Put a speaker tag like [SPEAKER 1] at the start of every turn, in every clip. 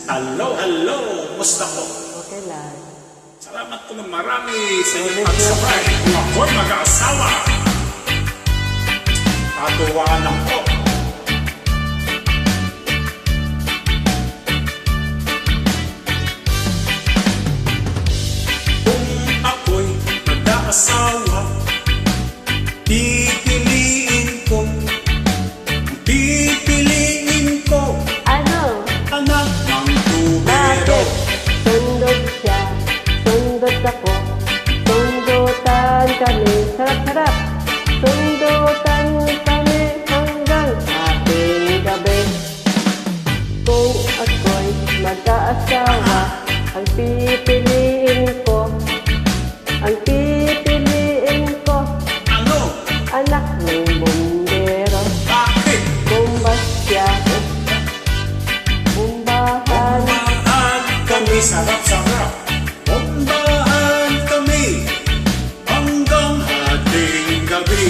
[SPEAKER 1] Hello, hello! Musta po?
[SPEAKER 2] Okay lang.
[SPEAKER 1] Salamat po ng marami sa inyong pagsabay. Kung ako'y mag-aasawa, katuwaan lang po. Kung ako'y mag-aasawa, pipiliin ko
[SPEAKER 2] Ano?
[SPEAKER 1] anak ng tubero.
[SPEAKER 2] Sundot siya, sundot ako, sundutan kami, sarap-sarap. Sundutan kami hanggang ating gabi. Kung ako'y mag-aasawa, ang pipiliin ko,
[SPEAKER 1] Ano?
[SPEAKER 2] anak ng bumbero.
[SPEAKER 1] Bakit?
[SPEAKER 2] Bumbas siya, bumbahan.
[SPEAKER 1] Bombahan kami, sarap-sarap. Bombahan kami hanggang ating gabi.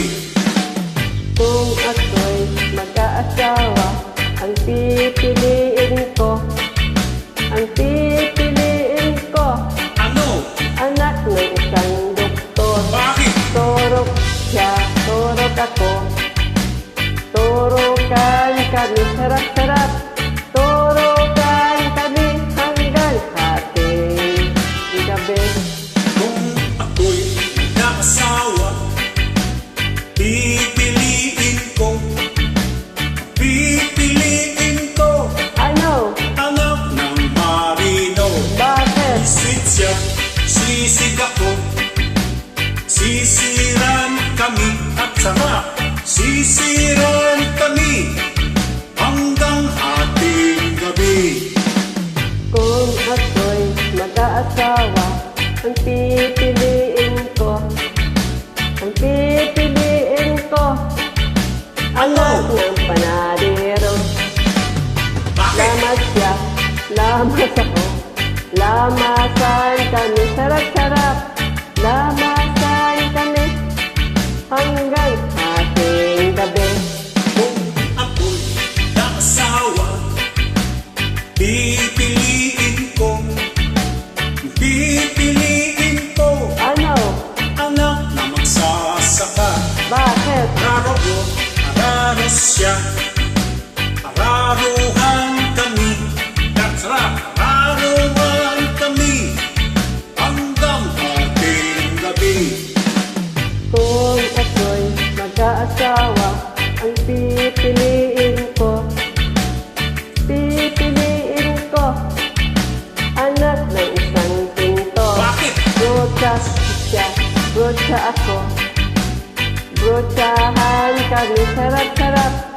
[SPEAKER 2] Kung ako'y mag-aasawa, ang pipiliin ko,
[SPEAKER 1] Ano?
[SPEAKER 2] anak ng isang doktor.
[SPEAKER 1] Bakit?
[SPEAKER 2] Turok siya, turok ako, turukan kami, sarap-sarap. Turukan kami hanggang ating gabi.
[SPEAKER 1] Kung ako'y nag-aasawa, pipiliin ko
[SPEAKER 2] Ano?
[SPEAKER 1] anak ng marino.
[SPEAKER 2] Bakit?
[SPEAKER 1] Isit siya, sisig ako, sisiran kami at sarap. Sisiran kami hanggang ating gabi.
[SPEAKER 2] Kung ako'y mag-aasawa, ang pipiliin ko, anak ng panadero.
[SPEAKER 1] Bakit?
[SPEAKER 2] Lamas siya, lamas ako, lamasan kami, sarap-sarap. Lamasan kami hanggang ating gabi.
[SPEAKER 1] Kung ako'y nag-asawa, pipiliin ko
[SPEAKER 2] Ano?
[SPEAKER 1] anak na magsasaka.
[SPEAKER 2] Bakit?
[SPEAKER 1] Araro siya, araruhan kami, katsarap, araruhan kami hanggang ating gabi.
[SPEAKER 2] Kung ako'y mag-aasawa, ang pipiliin ko, anak ng isang pintor.
[SPEAKER 1] Bakit?
[SPEAKER 2] Brocha siya, brocha ako, brochahan kami, sarap-sarap.